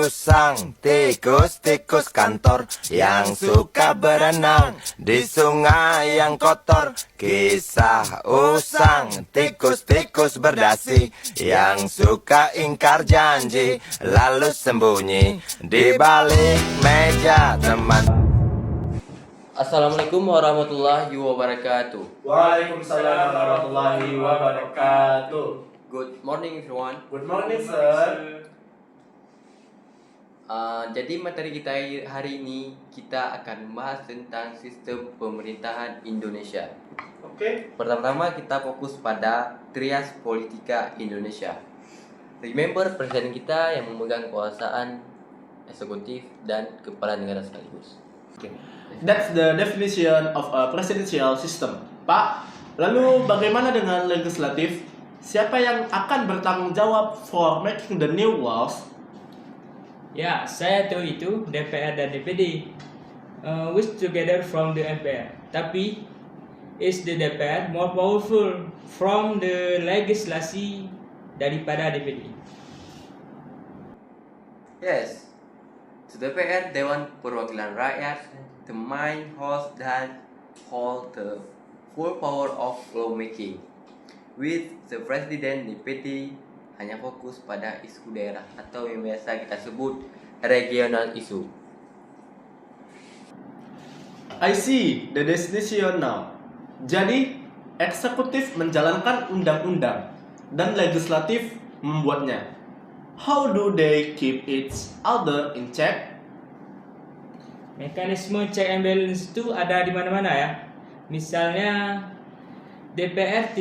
usang, tikus-tikus kantor yang suka berenang di sungai yang kotor. Kisah usang, tikus-tikus berdasi yang suka ingkar janji lalu sembunyi di balik meja teman. Assalamualaikum warahmatullahi wabarakatuh. Waalaikumsalam warahmatullahi wabarakatuh. Good morning everyone. Good morning, sir. Jadi materi kita hari ini kita akan membahas tentang sistem pemerintahan Indonesia. Oke. Pertama-tama kita fokus pada trias politika Indonesia. Remember presiden kita yang memegang kekuasaan eksekutif dan kepala negara sekaligus. That's the definition of a presidential system. Pak, lalu bagaimana dengan legislatif? Siapa yang akan bertanggung jawab for making the new laws? Ya, saya tahu itu DPR dan DPD, which together from the MPR. Tapi, is the DPR more powerful from the legislasi daripada DPD? Yes, the DPR Dewan Perwakilan Rakyat, the main host dan hold the full power of lawmaking. With the President DPD hanya fokus pada isu daerah atau yang biasa kita sebut regional issue. I see the destination now. Jadi, eksekutif menjalankan undang-undang dan legislatif membuatnya. How do they keep each other in check? Mekanisme check and balance itu ada di mana-mana ya. Misalnya DPR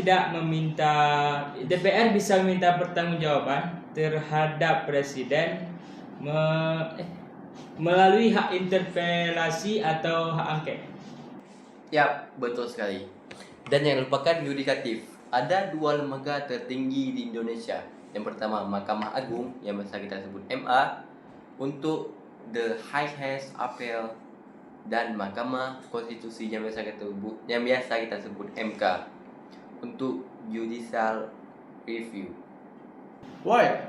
bisa meminta pertanggungjawaban terhadap presiden melalui hak interpelasi atau hak angket. Yap, betul sekali. Dan yang lupakan yudikatif. Ada dua lembaga tertinggi di Indonesia. Yang pertama Mahkamah Agung yang biasa kita sebut MA untuk the highest appeal, dan Mahkamah Konstitusi yang biasa kita sebut MK untuk judicial review. Why?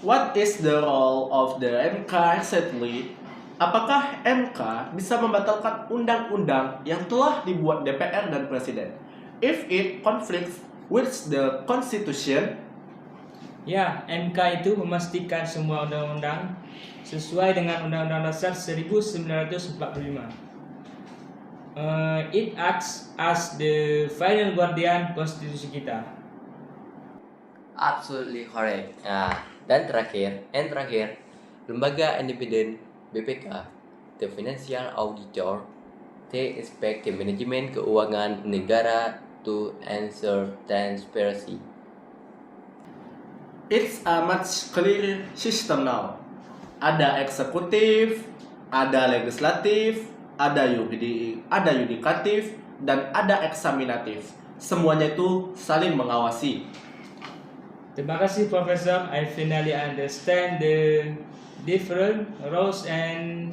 What is the role of the MK exactly? Apakah MK bisa membatalkan undang-undang yang telah dibuat DPR dan Presiden if it conflicts with the Constitution? Ya, MK itu memastikan semua undang-undang sesuai dengan Undang-Undang Dasar 1945. It acts as the final guardian konstitusi kita. Absolutely correct. Nah, dan terakhir, lembaga independen BPK, the financial auditor, they inspect the manajemen keuangan negara to ensure transparency. It's a much clearer system now. Ada eksekutif, ada legislatif, ada yudikatif, dan ada eksaminatif. Semuanya itu saling mengawasi. Terima kasih Profesor. I finally understand the different roles and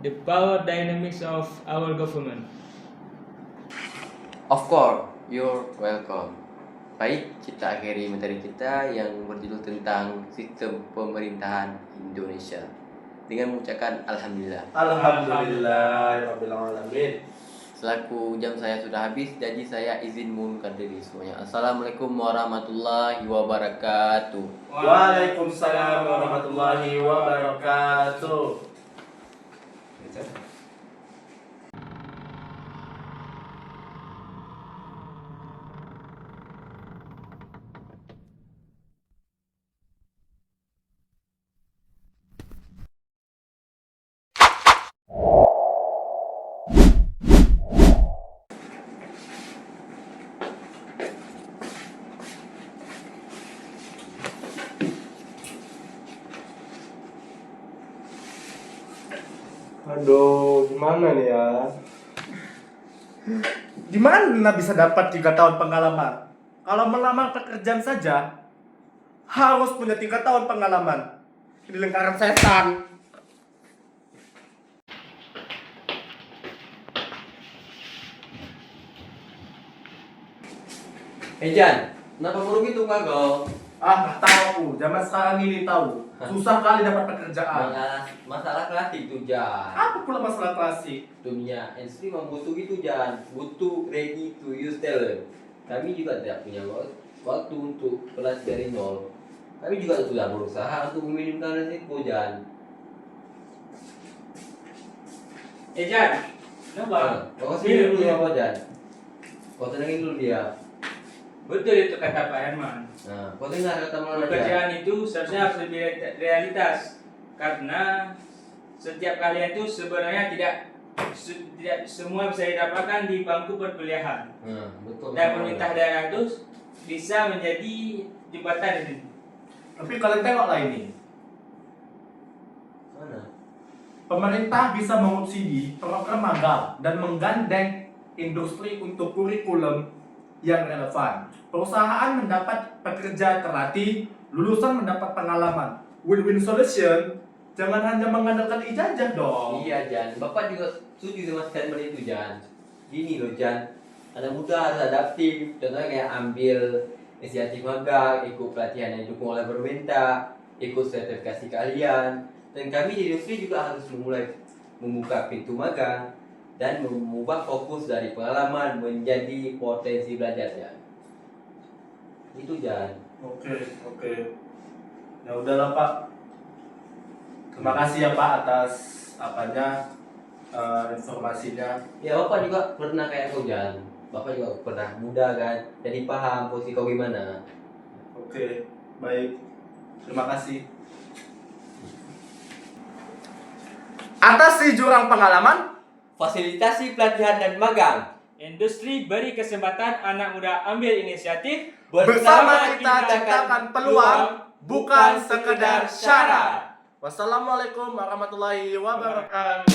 the power dynamics of our government. Of course, you're welcome. Baik, kita akhiri materi kita yang berjudul tentang sistem pemerintahan Indonesia dengan mengucapkan Alhamdulillah. Alhamdulillahirabbil alamin. Selaku jam saya sudah habis, jadi saya izin mengundurkan diri semuanya. Assalamualaikum warahmatullahi wabarakatuh. Waalaikumsalam warahmatullahi wabarakatuh. Aduh, gimana nih ya? Gimana bisa dapat 3 tahun pengalaman? Kalau melamar pekerjaan saja harus punya 3 tahun pengalaman. Ini lingkaran setan. Jan, kenapa baru gitu kagak? Ah, tahu aku. Zaman sekarang ini tahu. Susah kali dapat pekerjaan. Masalah klasik tuh Jan. Apa pula masalah klasik? Dunia industri membutuh gitu Jan, butuh ready to use talent. Kami juga tidak punya waktu untuk kelas dari nol. Kami juga sudah berusaha untuk meminimkan risiko Jan. Jan, kenapa? Kau sini dulu apa Jan? Kau tenangin dulu dia. Betul itu kata Pak Herman. Nah, kau dengar kata Maulana Jan. Pekerjaan itu seharusnya harus lebih realitas karena setiap kalian itu sebenarnya tidak semua bisa didapatkan di bangku perkuliahan. Betul. Dan pemerintah daerah itu bisa menjadi jembatan di sini. Tapi kalian tengoklah ini. Mana? Pemerintah bisa mensubsidi program magang dan menggandeng industri untuk kurikulum yang relevan. Perusahaan mendapat pekerja terlatih, lulusan mendapat pengalaman. Win-win solution. Jangan hanya mengandalkan ijazah dong. Iya Jan, Bapak juga setuju sama statement itu Jan. Gini loh Jan, anak muda harus adaptif. Contohnya kayak ambil inisiatif magang, ikut pelatihan yang didukung oleh pemerintah, ikut sertifikasi keahlian. Dan kami di industri juga harus memulai membuka pintu magang dan mengubah fokus dari pengalaman menjadi potensi belajar Jan. Itu Jan. Oke. Ya udahlah Pak. Terima kasih ya Pak atas informasinya. Ya Bapak juga pernah kayak kau Jan. Bapak juga pernah muda kan, jadi paham posisi kau gimana. Oke, baik. Terima kasih. Atasi jurang pengalaman. Fasilitasi pelatihan dan magang. Industri beri kesempatan anak muda ambil inisiatif. Bersama kita ciptakan peluang, bukan sekedar syarat. Wassalamualaikum warahmatullahi wabarakatuh.